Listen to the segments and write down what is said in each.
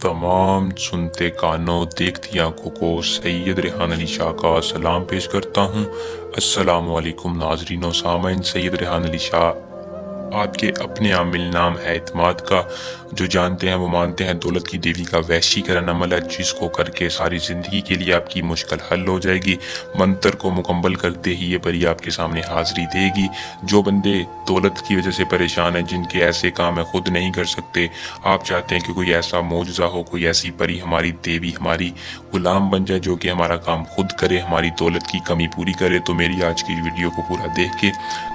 तमाम सुनते कानों देखती आंखों को सैयद रेहान अली शाह का सलाम पेश करता हूँ। अस्सलामु अलैकुम नाजरीन व सामईन। सैयद रेहान अली शाह आपके अपने आमिल नाम है एतमाद का, जो जानते हैं वो मानते हैं। दौलत की देवी का वैश्यीकरण अमल है जिसको करके सारी ज़िंदगी के लिए आपकी मुश्किल हल हो जाएगी। मंत्र को मुकम्मल करते ही ये परी आपके सामने हाजिरी देगी। जो बंदे दौलत की वजह से परेशान हैं, जिनके ऐसे काम है खुद नहीं कर सकते, आप चाहते हैं कि कोई ऐसा मौजज़ा हो, कोई ऐसी परी हमारी देवी हमारी गुलाम बन जाए जो कि हमारा काम खुद करे, हमारी दौलत की कमी पूरी करे, तो मेरी आज की वीडियो को पूरा देख के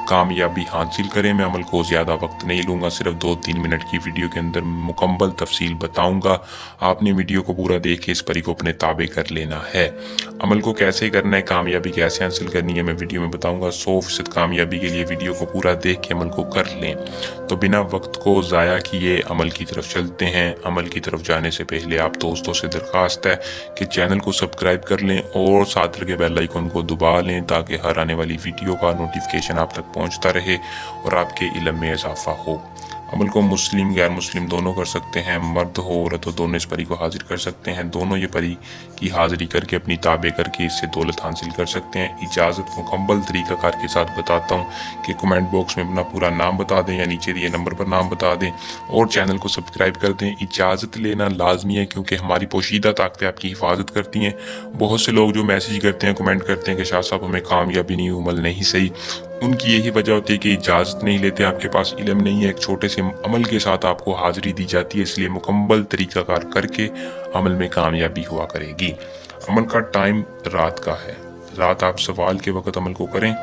कामयाबी हासिल करें। मैं अमल को ज़्यादा वक्त नहीं लूँगा, सिर्फ 2-3 मिनट की वीडियो के अंदर मुकम्मल तफसील बताऊँगा। आपने वीडियो को पूरा देख के इस परी को अपने ताबे कर लेना है। अमल को कैसे करना है, कामयाबी कैसे हासिल करनी है, मैं वीडियो में बताऊँगा। 100% कामयाबी के लिए वीडियो को पूरा देख के अमल को कर लें। तो बिना वक्त को ज़ाया किए अमल की तरफ चलते हैं। अमल की तरफ जाने से पहले आप दोस्तों से दरख्वास्त है कि चैनल को सब्सक्राइब कर लें और साथ लगे बेल आइकन को दबा लें ताकि हर आने वाली वीडियो का नोटिफिकेशन आप तक पहुंचता रहे और आपके इल्म में इजाफा हो। अमल को मुस्लिम गैर मुस्लिम दोनों कर सकते हैं, मर्द हो औरत हो, दोनों इस परी को हाजिर कर सकते हैं। दोनों ये परी की हाजिरी करके अपनी ताबे करके इससे दौलत हासिल कर सकते हैं। इजाज़त मुकम्मल तरीक़ाकार के साथ बताता हूँ कि कमेंट बॉक्स में अपना पूरा नाम बता दें या नीचे दिए नंबर पर नाम बता दें और चैनल को सब्सक्राइब कर दें। इजाज़त लेना लाजमी है क्योंकि हमारी पोशीदा ताकतें आपकी हिफाजत करती हैं। बहुत से लोग जो मैसेज करते हैं, कमेंट करते हैं कि शाह साहब हमें कामयाबी नहीं, अमल नहीं सही, उनकी यही वजह होती है कि इजाज़त नहीं लेते, आपके पास इल्म नहीं है। एक छोटे से अमल के साथ आपको हाजिरी दी जाती है, इसलिए मुकम्मल तरीक़ाकार करके अमल में कामयाबी हुआ करेगी। अमल का टाइम रात का है, रात आप सवाल के वक्त अमल को करें,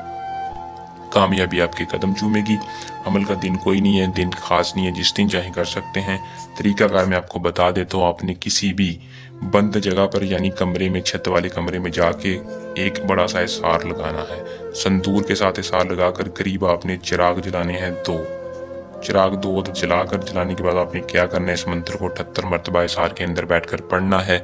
कामयाबी आपके कदम चूमेगी। अमल का दिन कोई नहीं है, दिन खास नहीं है, जिस दिन चाहे कर सकते हैं। तरीक़ाकार मैं आपको बता देता हूँ। आपने किसी भी बंद जगह पर यानी कमरे में, छत वाले कमरे में जाके एक बड़ा सा इसार लगाना है। संदूर के साथ इसार लगाकर करीब आपने चिराग जलाने हैं 2 चिराग 2 जलाकर जलाने के बाद आपने क्या करना है, इस मंत्र को 78 मरतबा इसार के अंदर बैठकर पढ़ना है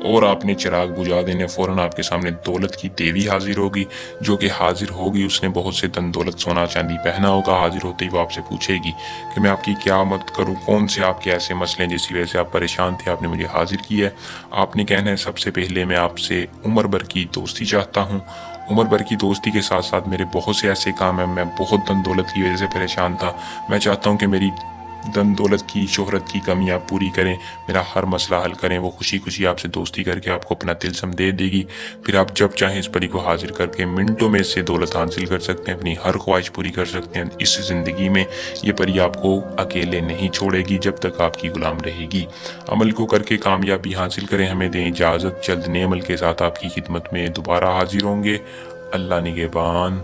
और आपने चिराग बुझा देने। फ़ौरन आपके सामने दौलत की देवी हाजिर होगी, जो कि हाजिर होगी उसने बहुत से धन दौलत सोना चांदी पहना होगा। हाजिर होते ही वो आपसे पूछेगी कि मैं आपकी क्या मदद करूं, कौन से आपके ऐसे मसले जिसकी वजह से आप परेशान थे, आपने मुझे हाजिर किया है। आपने कहना है सबसे पहले मैं आपसे उम्र भर की दोस्ती चाहता हूँ। उम्र भर की दोस्ती के साथ साथ मेरे बहुत से ऐसे काम हैं, मैं बहुत धन दौलत की वजह से परेशान था, मैं चाहता हूं कि मेरी धन दौलत की शोहरत की कमी आप पूरी करें, मेरा हर मसला हल करें। वो खुशी खुशी आपसे दोस्ती करके आपको अपना तिलस्म दे देगी। फिर आप जब चाहें इस परी को हाजिर करके मिनटों में इससे दौलत हासिल कर सकते हैं, अपनी हर ख्वाहिश पूरी कर सकते हैं। इस ज़िंदगी में ये परी आपको अकेले नहीं छोड़ेगी जब तक आपकी गुलाम रहेगी। अमल को करके कामयाबी हासिल करें। हमें दें इजाज़त, जल्द नए अमल के साथ आपकी खिदमत में दोबारा हाजिर होंगे। अल्लाह निगहबान।